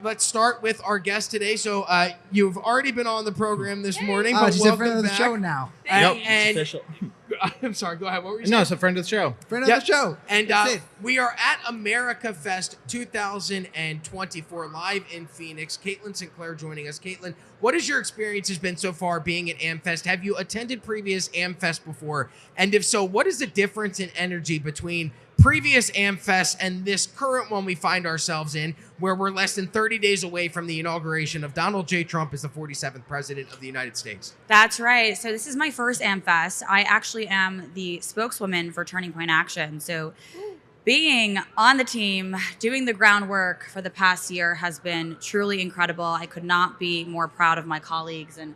Let's start with our guest today. So you've already been on the program this morning, Oh, but she's a welcome friend of the back. show now. And, It's and official. I'm sorry, go ahead. What were you No, saying? it's a friend of the show. Friend Yep. of the show. And That's it. we are at America Fest 2024 live in Phoenix. Caitlin Sinclair joining us. Caitlin, what has your experience has been so far being at AmFest? Have you attended previous AmFest before? And if so, what is the difference in energy between previous AmFest and this current one we find ourselves in, where we're less than 30 days away from the inauguration of Donald J. Trump as the 47th president of the United States? That's right. So this is my first AmFest. I actually am the spokeswoman for Turning Point Action. So being on the team, doing the groundwork for the past year has been truly incredible. I could not be more proud of my colleagues. And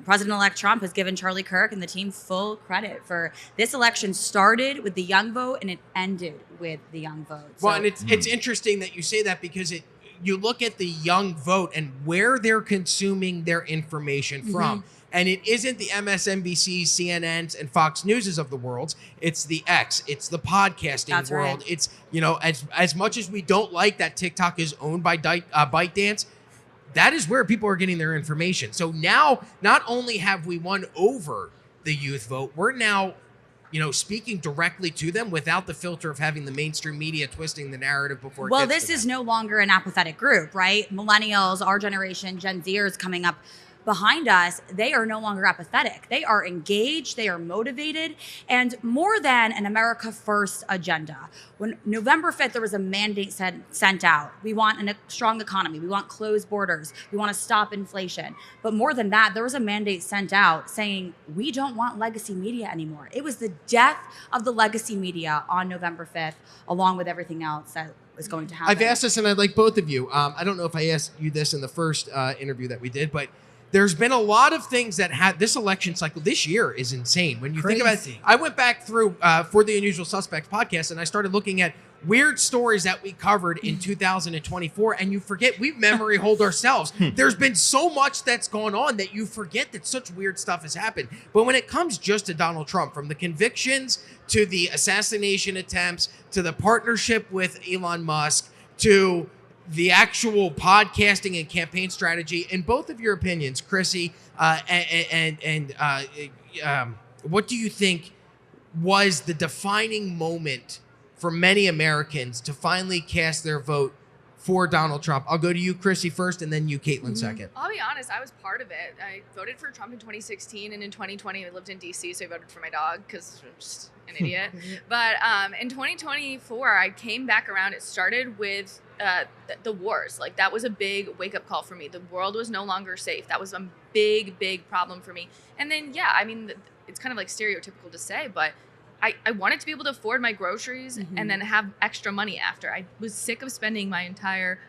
President-elect Trump has given Charlie Kirk and the team full credit for this election started with the young vote and it ended with the young vote. Well, and it's interesting that you say that because you look at the young vote and where they're consuming their information from. And it isn't the MSNBCs, CNNs, and Fox Newses of the world. It's the X. It's the podcasting That's world. right. It's, as much as we don't like that TikTok is owned by ByteDance, that is where people are getting their information. So now, not only have we won over the youth vote, we're now, speaking directly to them without the filter of having the mainstream media twisting the narrative before it Well, gets this to is them. no longer an apathetic group, right? Millennials, our generation, Gen Zers coming up behind us, they are no longer apathetic. They are engaged, they are motivated, and more than an America First agenda. When November 5th, there was a mandate sent out. We want a strong economy. We want closed borders. We want to stop inflation. But more than that, there was a mandate sent out saying, we don't want legacy media anymore. It was the death of the legacy media on November 5th, along with everything else that was going to happen. I've asked this, and I'd like both of you. I don't know if I asked you this in the first interview that we did, but there's been a lot of things that had this election cycle this year is insane. When you think about it, I went back through for the Unusual Suspects podcast and I started looking at weird stories that we covered in 2024, and you forget we memory hold ourselves. There's been so much that's gone on that you forget that such weird stuff has happened. But when it comes just to Donald Trump, from the convictions to the assassination attempts to the partnership with Elon Musk to the actual podcasting and campaign strategy, in both of your opinions, Chrissy, what do you think was the defining moment for many Americans to finally cast their vote for Donald Trump? I'll go to you, Chrissy, first, and then you, Caitlin, second. I'll be honest, I was part of it. I voted for Trump in 2016, and in 2020, I lived in D.C., so I voted for my dog because I'm just an idiot. But in 2024, I came back around. It started with the wars. Like, that was a big wake-up call for me. The world was no longer safe. That was a big, big problem for me. And then, it's kind of like stereotypical to say, but I wanted to be able to afford my groceries and then have extra money after. I was sick of spending my entire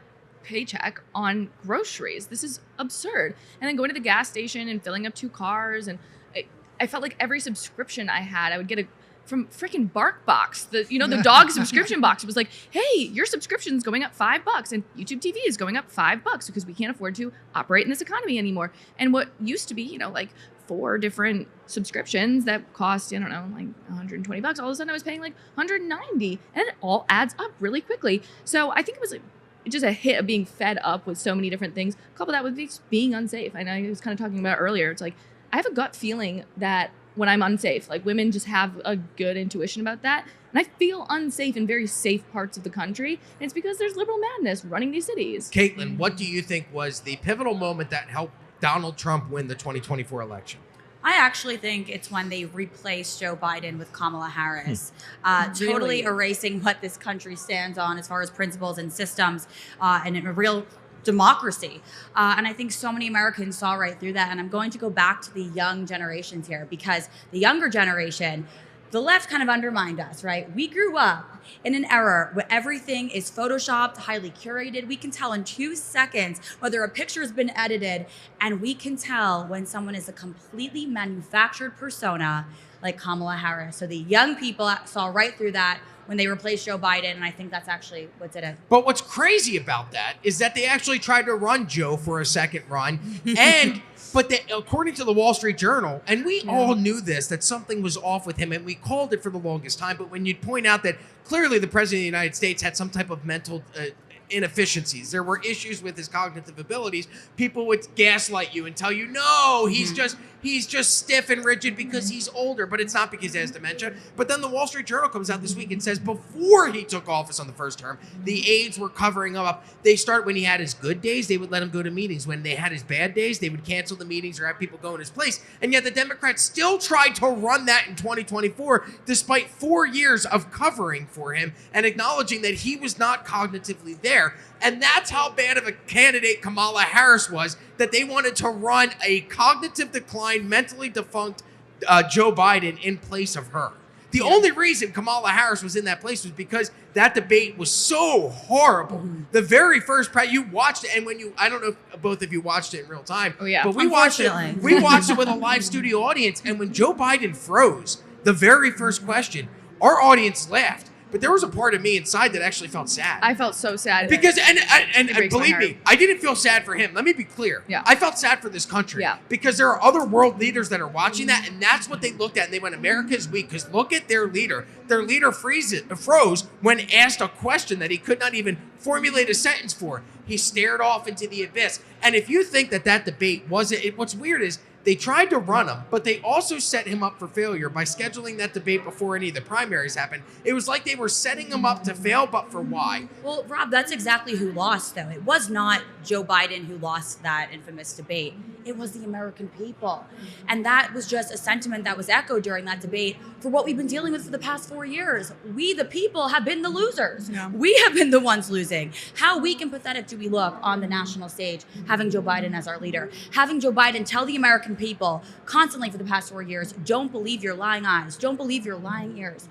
paycheck on groceries. This is absurd. And then going to the gas station and filling up 2 cars. And I felt like every subscription I had, I would get from freaking BarkBox, the dog subscription box. It was like, hey, your subscription's going up $5 and YouTube TV is going up $5 because we can't afford to operate in this economy anymore. And what used to be, like 4 different subscriptions that cost, like $120, all of a sudden I was paying like $190, and it all adds up really quickly. So I think it was just a hit of being fed up with so many different things. Couple that with being unsafe. I know I was kind of talking about earlier. It's like, I have a gut feeling that when I'm unsafe, like, women just have a good intuition about that. And I feel unsafe in very safe parts of the country. And it's because there's liberal madness running these cities. Caitlin, what do you think was the pivotal moment that helped Donald Trump win the 2024 election? I actually think it's when they replaced Joe Biden with Kamala Harris, totally erasing what this country stands on as far as principles and systems and a real democracy. And I think so many Americans saw right through that. And I'm going to go back to the young generations here, because the younger generation, the left kind of undermined us, right? We grew up in an era where everything is photoshopped, highly curated. We can tell in 2 seconds whether a picture has been edited, and we can tell when someone is a completely manufactured persona like Kamala Harris. So the young people saw right through that when they replaced Joe Biden, and I think that's actually what did it. But what's crazy about that is that they actually tried to run Joe for a second run, but according to the Wall Street Journal, and we all knew this, that something was off with him, and we called it for the longest time, but when you'd point out that clearly the President of the United States had some type of mental inefficiencies. There were issues with his cognitive abilities. People would gaslight you and tell you, no, he's just stiff and rigid because he's older, but it's not because he has dementia. But then the Wall Street Journal comes out this week and says before he took office on the first term, the aides were covering him up. When he had his good days, they would let him go to meetings. When they had his bad days, they would cancel the meetings or have people go in his place. And yet the Democrats still tried to run that in 2024, despite 4 years of covering for him and acknowledging that he was not cognitively there. And that's how bad of a candidate Kamala Harris was, that they wanted to run a cognitive decline, mentally defunct Joe Biden in place of her. The only reason Kamala Harris was in that place was because that debate was so horrible. The very first you watched it, and I don't know if both of you watched it in real time. Oh yeah, but we watched it with a live studio audience, and when Joe Biden froze the very first question, our audience laughed. But there was a part of me inside that actually felt sad. I felt so sad. Because, and believe me, I didn't feel sad for him. Let me be clear. Yeah. I felt sad for this country. Yeah. Because there are other world leaders that are watching that, and that's what they looked at, and they went, America is weak. Because look at their leader. Their leader froze when asked a question that he could not even formulate a sentence for. He stared off into the abyss. And if you think that debate wasn't, what's weird is, they tried to run him, but they also set him up for failure by scheduling that debate before any of the primaries happened. It was like they were setting him up to fail, but for why? Well, Rob, that's exactly who lost, though. It was not Joe Biden who lost that infamous debate. It was the American people. And that was just a sentiment that was echoed during that debate for what we've been dealing with for the past 4 years. We, the people, have been the losers. Yeah. We have been the ones losing. How weak and pathetic do we look on the national stage, having Joe Biden as our leader? Having Joe Biden tell the American people constantly for the past 4 years, don't believe your lying eyes, don't believe your lying ears.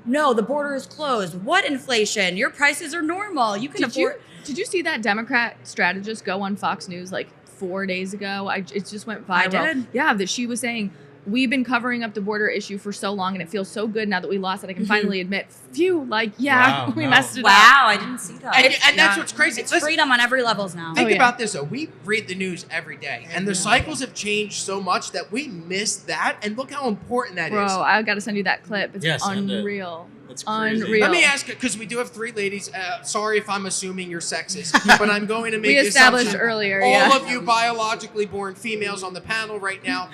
No, the border is closed. What inflation? Your prices are normal. You can afford. Did you see that Democrat strategist go on Fox News like 4 days ago? It just went viral. I did. Yeah, that she was saying, we've been covering up the border issue for so long, and it feels so good now that we lost that I can finally admit, we messed it up. Wow, I didn't see that. And that's what's crazy. It's freedom on every levels now. Think about this, though. We read the news every day, and the cycles have changed so much that we miss that, and look how important that is. Bro, I got to send you that clip. It's unreal. That's crazy. Unreal. Let me ask you, because we do have 3 ladies. Sorry if I'm assuming you're sexist, but I'm going to make we the established assumption earlier. All of you biologically born females on the panel right now,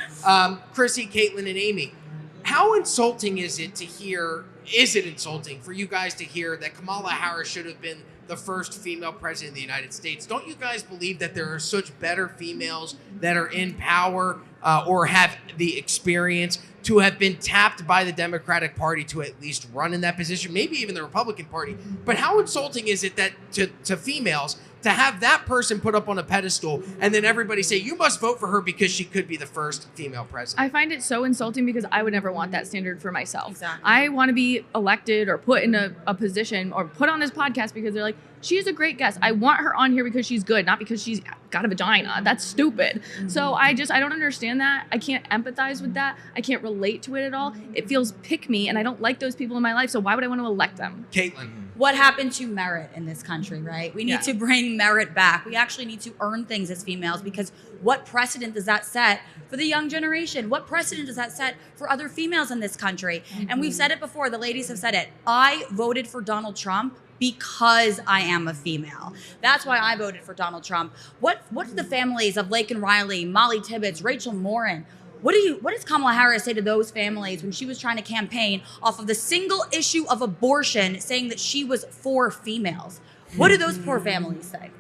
Chrissy, Caitlin, and Amy. How insulting is it to hear? Is it insulting for you guys to hear that Kamala Harris should have been the first female president of the United States? Don't you guys believe that there are such better females that are in power or have the experience to have been tapped by the Democratic Party to at least run in that position, maybe even the Republican Party? But how insulting is it that to females to have that person put up on a pedestal and then everybody say, you must vote for her because she could be the first female president? I find it so insulting because I would never want that standard for myself. Exactly. I want to be elected or put in a position or put on this podcast because they're like, she's a great guest. I want her on here because she's good, not because she's got a vagina. That's stupid. Mm-hmm. So I don't understand that. I can't empathize with that. I can't relate to it at all. It feels pick me, and I don't like those people in my life. So why would I want to elect them? Caitlin. What happened to merit in this country, right? We need to bring merit back. We actually need to earn things as females, because what precedent does that set for the young generation? What precedent does that set for other females in this country? Mm-hmm. And we've said it before. The ladies have said it. I voted for Donald Trump because I am a female. That's why I voted for Donald Trump. What do the families of Lake and Riley, Molly Tibbetts, Rachel Morin, what does Kamala Harris say to those families when she was trying to campaign off of the single issue of abortion, saying that she was for females? What do those poor families think?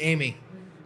Amy.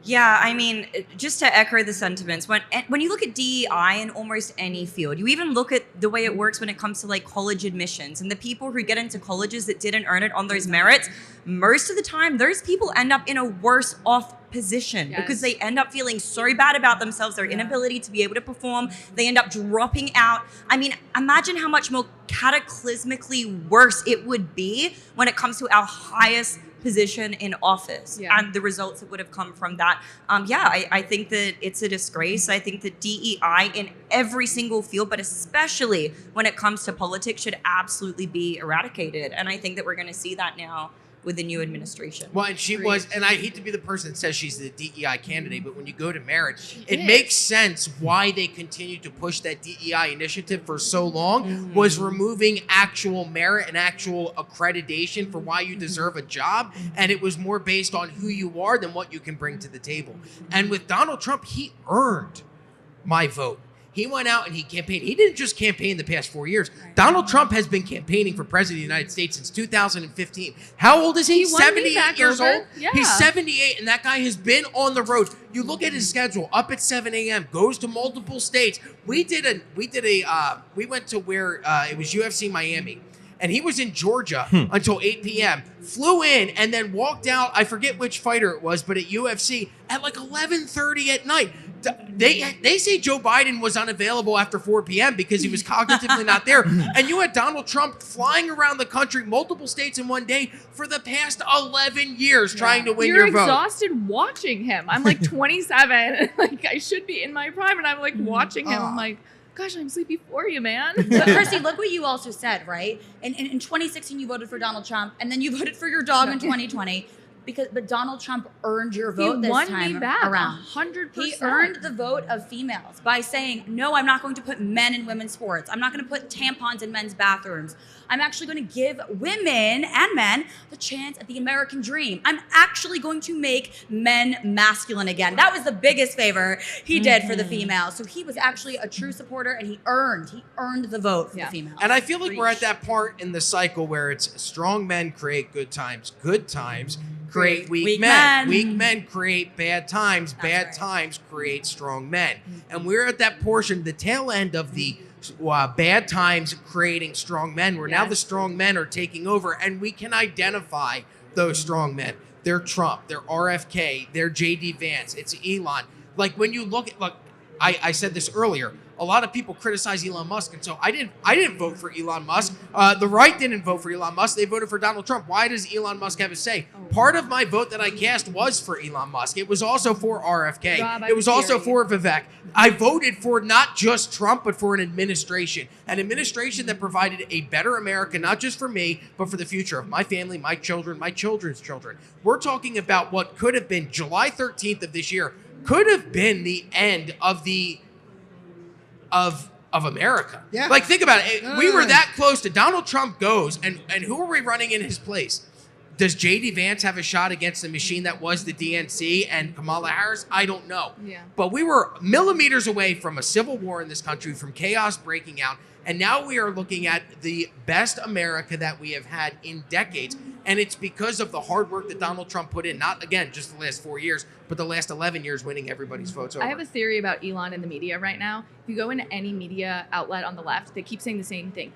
Yeah, I mean, just to echo the sentiments, when you look at DEI in almost any field, you even look at the way it works when it comes to like college admissions and the people who get into colleges that didn't earn it on those merits, most of the time, those people end up in a worse off position because they end up feeling so bad about themselves, their inability to be able to perform. They end up dropping out. I mean, imagine how much more cataclysmically worse it would be when it comes to our highest position in office and the results that would have come from that. I think that it's a disgrace. I think that DEI in every single field, but especially when it comes to politics, should absolutely be eradicated. And I think that we're going to see that now with the new administration. Well, and she was, and I hate to be the person that says she's the DEI candidate, but when you go to Merit, it makes sense why they continued to push that DEI initiative for so long, was removing actual merit and actual accreditation for why you deserve a job. And it was more based on who you are than what you can bring to the table. And with Donald Trump, he earned my vote. He went out and he campaigned. He didn't just campaign the past 4 years. Donald Trump has been campaigning for president of the United States since 2015. How old is he? 78 years old? Yeah. He's 78, and that guy has been on the road. You look at his schedule, up at 7 a.m., goes to multiple states. We went to where it was UFC Miami. And he was in Georgia until 8 p.m., flew in, and then walked out, I forget which fighter it was, but at UFC at like 11:30 at night. They say Joe Biden was unavailable after 4 p.m. because he was cognitively not there. And you had Donald Trump flying around the country, multiple states in one day for the past 11 years trying to win your vote. You're exhausted watching him. I'm like 27. Like, I should be in my prime, and I'm like watching him. I'm like, gosh, I'm sleepy for you, man. But Chrissy, look what you also said, right? In 2016, you voted for Donald Trump, and then you voted for your dog in 2020. But Donald Trump earned your vote this time me back, around. 100%. He earned the vote of females by saying, no, I'm not going to put men in women's sports. I'm not going to put tampons in men's bathrooms. I'm actually going to give women and men the chance at the American dream. I'm actually going to make men masculine again. That was the biggest favor he did for the females. So he was actually a true supporter, and he earned the vote for the females. And I feel like we're at that part in the cycle where it's strong men create good times create weak men. Weak men create bad times. Bad times create strong men. And we're at that portion, the tail end of the bad times creating strong men, where now the strong men are taking over, and we can identify those strong men. They're Trump, they're RFK, they're JD Vance, it's Elon. Like, when you look at, I said this earlier, a lot of people criticize Elon Musk, and so I didn't vote for Elon Musk. The right didn't vote for Elon Musk. They voted for Donald Trump. Why does Elon Musk have a say? Part of my vote that I cast was for Elon Musk. It was also for RFK. It was also for Vivek. I voted for not just Trump, but for an administration that provided a better America, not just for me, but for the future of my family, my children, my children's children. We're talking about what could have been July 13th of this year, could have been the end of of America. Yeah. Like, think about it. We were that close to Donald Trump goes, and who are we running in his place? Does JD Vance have a shot against the machine that was the DNC and Kamala Harris? I don't know. Yeah. But we were millimeters away from a civil war in this country, from chaos breaking out. And now we are looking at the best America that we have had in decades. And it's because of the hard work that Donald Trump put in, not, again, just the last 4 years, but the last 11 years winning everybody's votes over. I have a theory about Elon in the media right now. If you go into any media outlet on the left, they keep saying the same thing.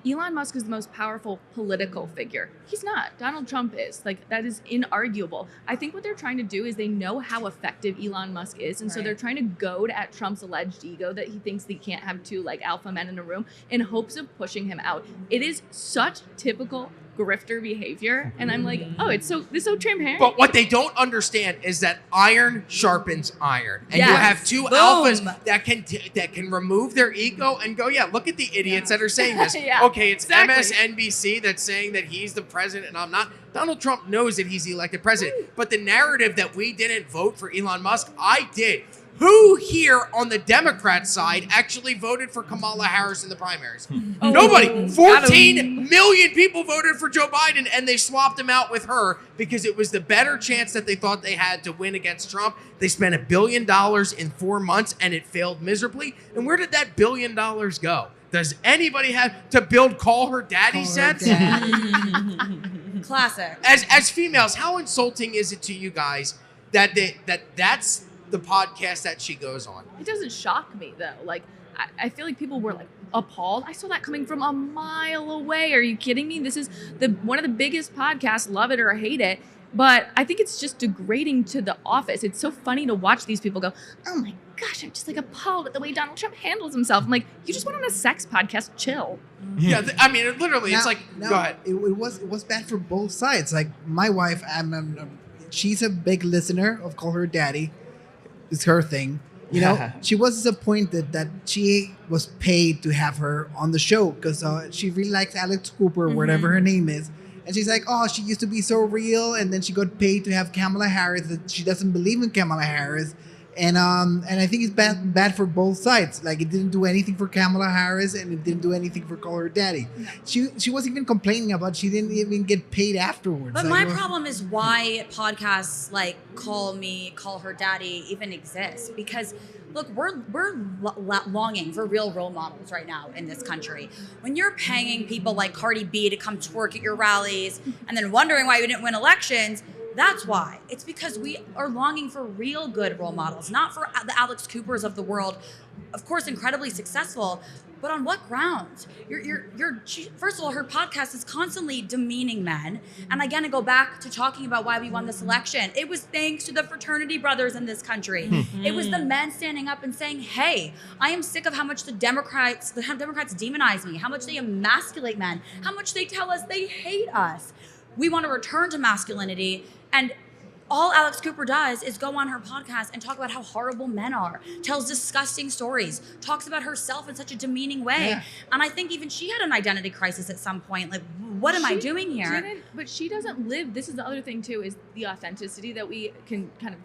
Elon Musk is the most powerful political figure. He's not. Donald Trump is. Like, that is inarguable. I think what they're trying to do is they know how effective Elon Musk is, and so they're trying to goad at Trump's alleged ego that he thinks they can't have two, like, alpha men in a room in hopes of pushing him out. It is such typical grifter behavior, and I'm like, oh, this is so transparent. But what they don't understand is that iron sharpens iron, and you have two alphas that can remove their ego and go, look at the idiots that are saying this. Okay, it's MSNBC that's saying that he's the president and I'm not. Donald Trump knows that he's the elected president, but the narrative that we didn't vote for Elon Musk, I did. Who here on the Democrat side actually voted for Kamala Harris in the primaries? Nobody. 14 million people voted for Joe Biden, and they swapped him out with her because it was the better chance that they thought they had to win against Trump. They spent $1 billion in 4 months, and it failed miserably. And where did that $1 billion go? Does anybody have to build Call Her Daddy sets? Classic. As females, how insulting is it to you guys that's the podcast that she goes on? It doesn't shock me, though. Like, I feel like people were, like, appalled. I saw that coming from a mile away. Are you kidding me? This is one of the biggest podcasts, love it or hate it. But I think it's just degrading to the office. It's so funny to watch these people go, oh my gosh, I'm just, like, appalled at the way Donald Trump handles himself. I'm like, you just went on a sex podcast, chill. Yeah, I mean, it's like, go ahead. It was bad for both sides. Like, my wife, she's a big listener of Call Her Daddy. It's her thing. You know, she was disappointed that she was paid to have her on the show because she really likes Alex Cooper, whatever her name is. And she's like, oh, she used to be so real, and then she got paid to have Kamala Harris. That she doesn't believe in Kamala Harris, and I think it's bad for both sides. Like, it didn't do anything for Kamala Harris, and it didn't do anything for Call Her Daddy. No. She was even complaining about she didn't even get paid afterwards. But my problem is why podcasts like Call Her Daddy even exist, because look, we're longing for real role models right now in this country. When you're paying people like Cardi B to come twerk at your rallies and then wondering why you didn't win elections, that's why. It's because we are longing for real good role models, not for the Alex Coopers of the world. Of course, incredibly successful, but on what grounds? First of all, her podcast is constantly demeaning men. And again, I go back to talking about why we won this election. It was thanks to the fraternity brothers in this country. It was the men standing up and saying, hey, I am sick of how much the Democrats demonize me, how much they emasculate men, how much they tell us they hate us. We want to return to masculinity. And all Alex Cooper does is go on her podcast and talk about how horrible men are, tells disgusting stories, talks about herself in such a demeaning way. Yeah. And I think even she had an identity crisis at some point. Like, what am I doing here? But she doesn't live. This is the other thing, too, is the authenticity that we can kind of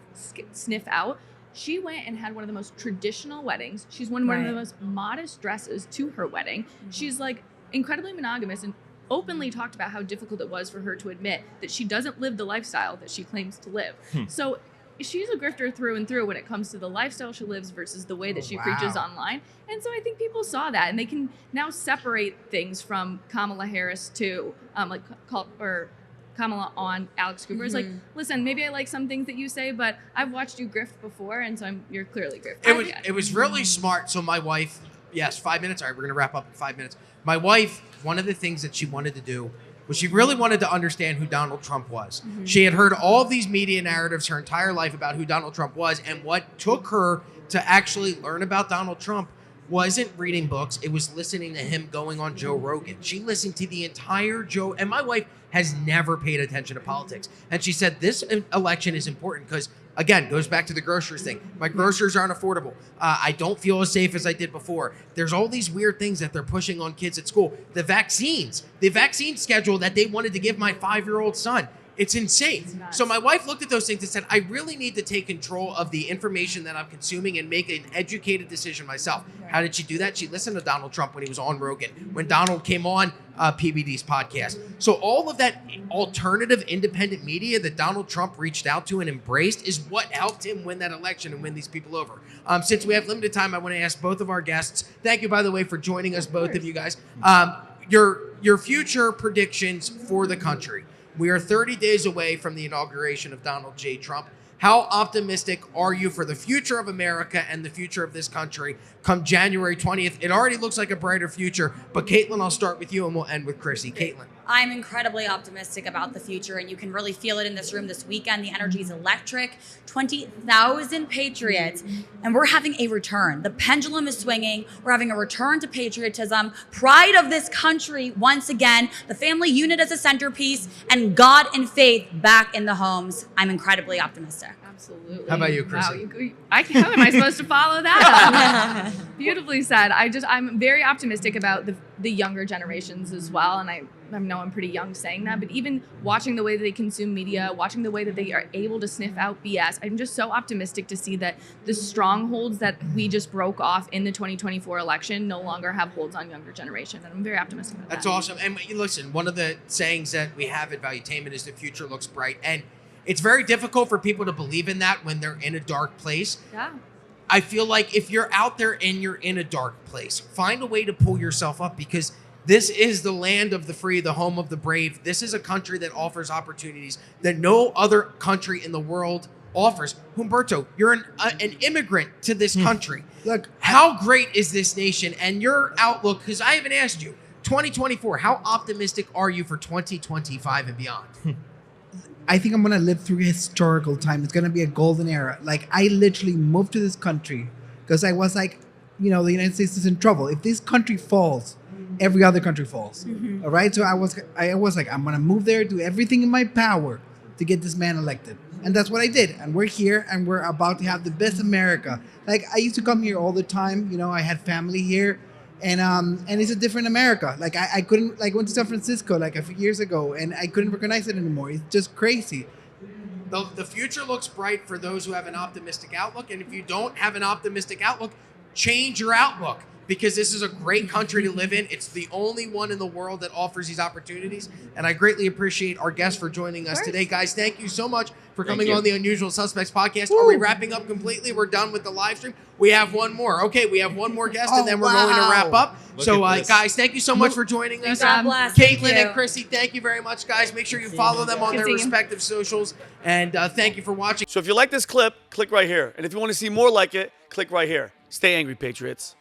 sniff out. She went and had one of the most traditional weddings. She's worn one of the most modest dresses to her wedding. Mm-hmm. She's like incredibly monogamous and openly talked about how difficult it was for her to admit that she doesn't live the lifestyle that she claims to live. So she's a grifter through and through when it comes to the lifestyle she lives versus the way that she preaches online. And so I think people saw that, and they can now separate things from Kamala Harris to Kamala on Alex Cooper. It's like, listen, maybe I like some things that you say, but I've watched you grift before, and so you're clearly grifting. It was really smart. So my wife, 5 minutes. All right, we're going to wrap up in 5 minutes. My wife, one of the things that she wanted to do was she really wanted to understand who Donald Trump was. She had heard all of these media narratives her entire life about who Donald Trump was, and what took her to actually learn about Donald Trump wasn't reading books. It was listening to him going on Joe Rogan. She listened to the entire Joe, and my wife has never paid attention to politics. And she said, this election is important because, again, goes back to the groceries thing. My groceries aren't affordable. I don't feel as safe as I did before. There's all these weird things that they're pushing on kids at school. The vaccine schedule that they wanted to give my 5-year-old son. It's insane. So my wife looked at those things and said, I really need to take control of the information that I'm consuming and make an educated decision myself. How did she do that? She listened to Donald Trump when he was on Rogan, when Donald came on PBD's podcast. So all of that alternative independent media that Donald Trump reached out to and embraced is what helped him win that election and win these people over. Since we have limited time, I want to ask both of our guests, thank you, by the way, for joining us, both of you guys, your future predictions for the country. We are 30 days away from the inauguration of Donald J. Trump. How optimistic are you for the future of America and the future of this country come January 20th? It already looks like a brighter future, but Caitlin, I'll start with you and we'll end with Chrissy. Caitlin. I'm incredibly optimistic about the future, and you can really feel it in this room this weekend. The energy is electric. 20,000 patriots, and we're having a return. The pendulum is swinging. We're having a return to patriotism, pride of this country once again, the family unit as a centerpiece, and God and faith back in the homes. I'm incredibly optimistic. Absolutely. How about you, Chrissy? Wow, how am I supposed to follow that up? Beautifully said. I'm very optimistic about the younger generations as well, and I know I'm pretty young saying that, but even watching the way that they consume media, watching the way that they are able to sniff out BS, I'm just so optimistic to see that the strongholds that we just broke off in the 2024 election no longer have holds on younger generation, and I'm very optimistic about that. That's awesome. And listen, one of the sayings that we have at Valuetainment is the future looks bright, and it's very difficult for people to believe in that when they're in a dark place. Yeah. I feel like if you're out there and you're in a dark place, find a way to pull yourself up, because this is the land of the free, the home of the brave. This is a country that offers opportunities that no other country in the world offers. Humberto, you're an immigrant to this country. Look, how great is this nation and your outlook? Because I haven't asked you, 2024, how optimistic are you for 2025 and beyond? I think I'm going to live through historical time. It's going to be a golden era. Like, I literally moved to this country because I was like, the United States is in trouble. If this country falls, every other country falls. All right? So I was like, I'm going to move there, do everything in my power to get this man elected. And that's what I did. And we're here, and we're about to have the best America. Like, I used to come here all the time. I had family here. And it's a different America. Like I couldn't like went to San Francisco like a few years ago, and I couldn't recognize it anymore. It's just crazy. The future looks bright for those who have an optimistic outlook, and if you don't have an optimistic outlook, change your outlook, because this is a great country to live in. It's the only one in the world that offers these opportunities, and I greatly appreciate our guests for joining us today. Guys, thank you so much for coming on the Unusual Suspects podcast. Are we wrapping up completely? We're done with the live stream? We have one more. Okay, we have one more guest, and then we're going to wrap up. So, guys, thank you so much for joining us. God bless. Caitlin and Chrissy, thank you very much, guys. Make sure you follow them on their respective socials, and thank you for watching. So if you like this clip, click right here. And if you want to see more like it, click right here. Stay angry, Patriots.